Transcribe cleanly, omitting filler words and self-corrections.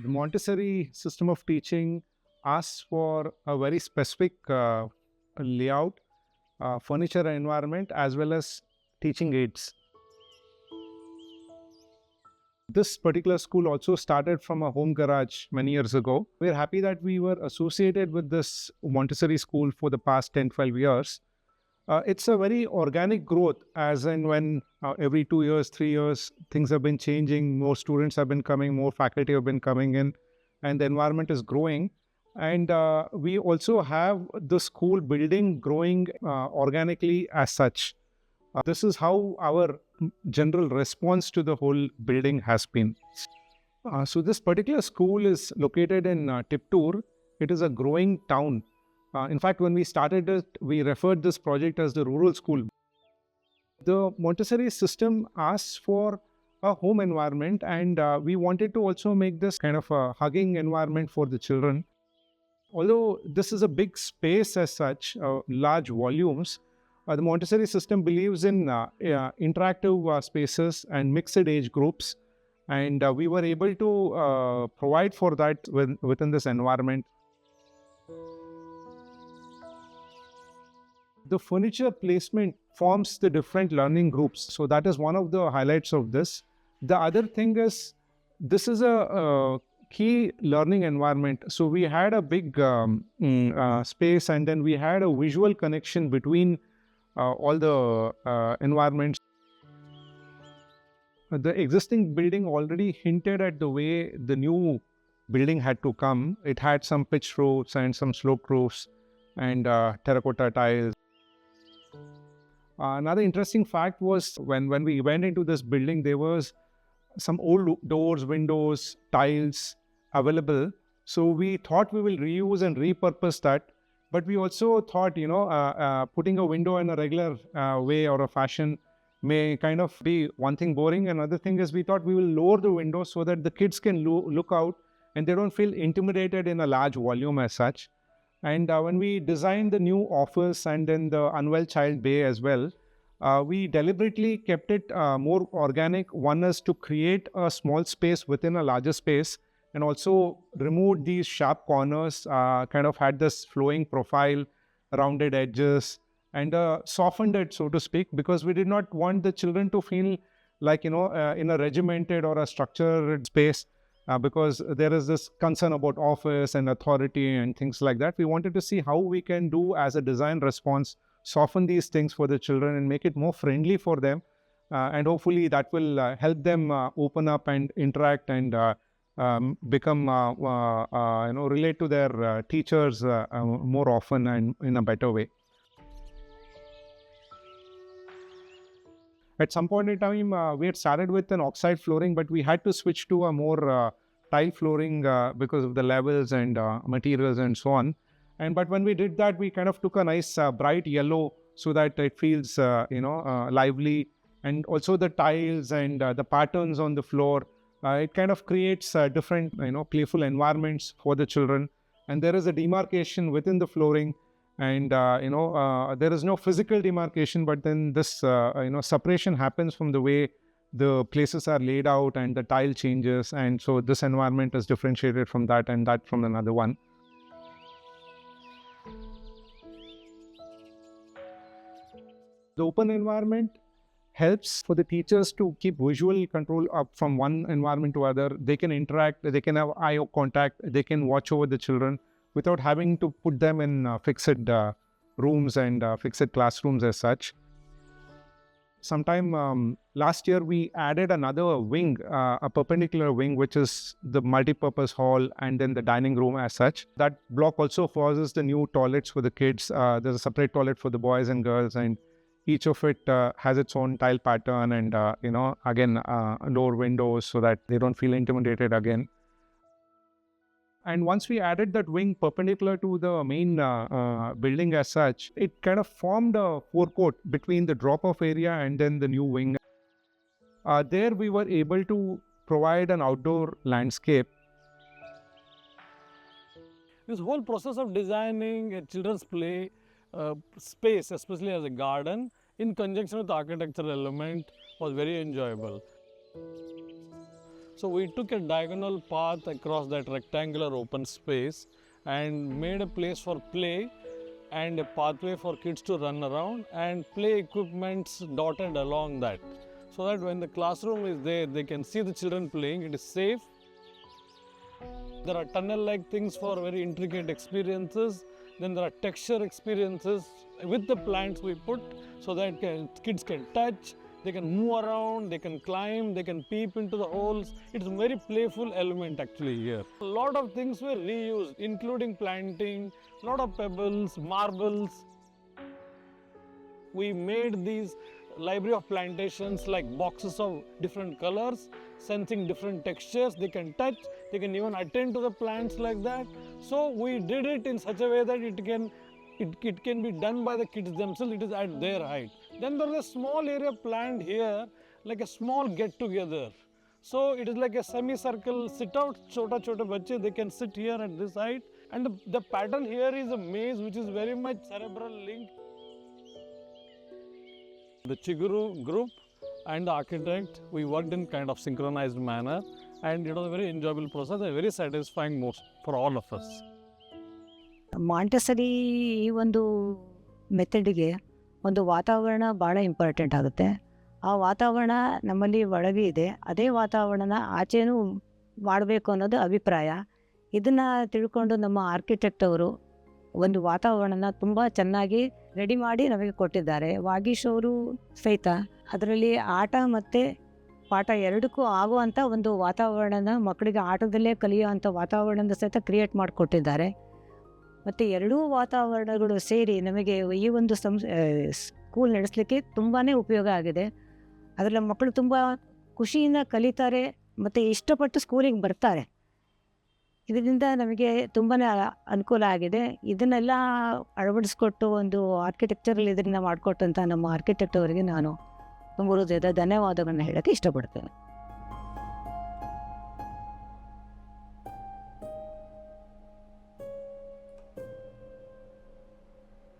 The Montessori system of teaching asks for a very specific layout, furniture environment, as well as teaching aids. This particular school also started from a home garage many years ago. We're happy that we were associated with this Montessori school for the past 10, 12 years. It's a very organic growth, as in when every 2 years, 3 years, things have been changing, more students have been coming, more faculty have been coming in, and the environment is growing. And we also have the school building growing organically as such. This is how our general response to the whole building has been. So this particular school is located in Tiptur. It is a growing town. In fact, when we started it, we referred this project as the rural school. The Montessori system asks for a home environment, and we wanted to also make this kind of a hugging environment for the children. Although this is a big space as such, large volumes, the Montessori system believes in interactive spaces and mixed age groups, and we were able to provide for that within this environment. The furniture placement forms the different learning groups, so that is one of the highlights of this. The other thing is, this is a key learning environment. So we had a big space, and then we had a visual connection between all the environments. The existing building already hinted at the way the new building had to come. It had some pitched roofs and some sloped roofs and terracotta tiles. Another interesting fact was when we went into this building, there was some old doors, windows, tiles available. So we thought we will reuse and repurpose that. But we also thought, putting a window in a regular way or a fashion may kind of be one thing boring. Another thing is we thought we will lower the window so that the kids can look out and they don't feel intimidated in a large volume as such. And when we designed the new office and then the unwell child bay as well, we deliberately kept it more organic. One is to create a small space within a larger space, and also removed these sharp corners, kind of had this flowing profile, rounded edges, and softened it, so to speak, because we did not want the children to feel like, in a regimented or a structured space, because there is this concern about office and authority and things like that. We wanted to see how we can do as a design response, soften these things for the children and make it more friendly for them. And hopefully that will help them open up and interact and become, relate to their teachers more often and in a better way. At some point in time, we had started with an oxide flooring, but we had to switch to a more tile flooring because of the levels and materials and so on. But when we did that, we kind of took a nice bright yellow so that it feels, lively. And also the tiles and the patterns on the floor, it kind of creates different, playful environments for the children. And there is a demarcation within the flooring. And, there is no physical demarcation, but then this, separation happens from the way the places are laid out and the tile changes. And so this environment is differentiated from that and that from another one. The open environment helps for the teachers to keep visual control up from one environment to other. They can interact, they can have eye contact, they can watch over the children without having to put them in fixed rooms and fixed classrooms as such. Sometime last year, we added another wing, a perpendicular wing, which is the multi-purpose hall and then the dining room as such. That block also houses the new toilets for the kids. There's a separate toilet for the boys and girls, and each of it has its own tile pattern and, again, lower windows so that they don't feel intimidated again. And once we added that wing perpendicular to the main building as such, it kind of formed a forecourt between the drop-off area and then the new wing. There we were able to provide an outdoor landscape. This whole process of designing a children's play space, especially as a garden, in conjunction with the architectural element, was very enjoyable. So we took a diagonal path across that rectangular open space and made a place for play and a pathway for kids to run around, and play equipments dotted along that, so that when the classroom is there, they can see the children playing, it is safe. There are tunnel-like things for very intricate experiences. Then there are texture experiences with the plants we put, so that kids can touch, they can move around, they can climb, they can peep into the holes. It's a very playful element actually here. A lot of things were reused, including planting, a lot of pebbles, marbles. We made these library of plantations like boxes of different colors, sensing different textures. They can touch, they can even attend to the plants like that. So we did it in such a way that it can be done by the kids themselves. It is at their height. Then there is a small area planned here, like a small get-together. So it is like a semicircle sit-out, chota bache, they can sit here at this height. And the pattern here is a maze, which is very much cerebral link. The Chiguru group and the architect, we worked in kind of synchronized manner, and it was a very enjoyable process and very satisfying most for all of us. Montessori ಈ ಒಂದು ಮೆಥಡಿಗೆ ಒಂದು ವಾತಾವರಣ ಭಾಳ important ಆಗುತ್ತೆ. ಆ ವಾತಾವರಣ ನಮ್ಮಲ್ಲಿ ಒಳಗೆ ಇದೆ, ಅದೇ ವಾತಾವರಣನ ಆಚೆನೂ ಮಾಡಬೇಕು ಅನ್ನೋದು ಅಭಿಪ್ರಾಯ. ಇದನ್ನು ತಿಳ್ಕೊಂಡು ನಮ್ಮ ಆರ್ಕಿಟೆಕ್ಟ್ ಅವರು ಒಂದು ವಾತಾವರಣನ ತುಂಬ ಚೆನ್ನಾಗಿ ರೆಡಿ ಮಾಡಿ ನಮಗೆ ಕೊಟ್ಟಿದ್ದಾರೆ. ವಾಗೀಶ್ ಅವರು ಸಹಿತ ಅದರಲ್ಲಿ ಆಟ ಮತ್ತು ಪಾಠ ಎರಡಕ್ಕೂ ಆಗುವಂಥ ಒಂದು ವಾತಾವರಣನ ಮಕ್ಕಳಿಗೆ ಆಟದಲ್ಲೇ ಕಲಿಯುವಂಥ ವಾತಾವರಣದ ಸಹಿತ ಕ್ರಿಯೇಟ್ ಮಾಡಿಕೊಟ್ಟಿದ್ದಾರೆ. ಮತ್ತು ಎರಡೂ ವಾತಾವರಣಗಳು ಸೇರಿ ನಮಗೆ ಈ ಒಂದು ಸ್ಕೂಲ್ ನಡೆಸಲಿಕ್ಕೆ ತುಂಬಾ ಉಪಯೋಗ ಆಗಿದೆ. ಅದರಲ್ಲಿ ಮಕ್ಕಳು ತುಂಬ ಖುಷಿಯಿಂದ ಕಲಿತಾರೆ ಮತ್ತು ಇಷ್ಟಪಟ್ಟು ಸ್ಕೂಲಿಗೆ ಬರ್ತಾರೆ. ಇದರಿಂದ ನಮಗೆ ತುಂಬಾ ಅನುಕೂಲ ಆಗಿದೆ. ಇದನ್ನೆಲ್ಲ ಅಳವಡಿಸ್ಕೊಟ್ಟು ಒಂದು ಆರ್ಕಿಟೆಕ್ಚರಲ್ಲಿ ಇದರಿಂದ ಮಾಡಿಕೊಟ್ಟಂಥ ನಮ್ಮ ಆರ್ಕಿಟೆಕ್ಟ್ ಅವರಿಗೆ ನಾನು ತುಂಬ ಹೃದಯದ ಧನ್ಯವಾದಗಳನ್ನ ಹೇಳೋಕ್ಕೆ ಇಷ್ಟಪಡ್ತೇನೆ.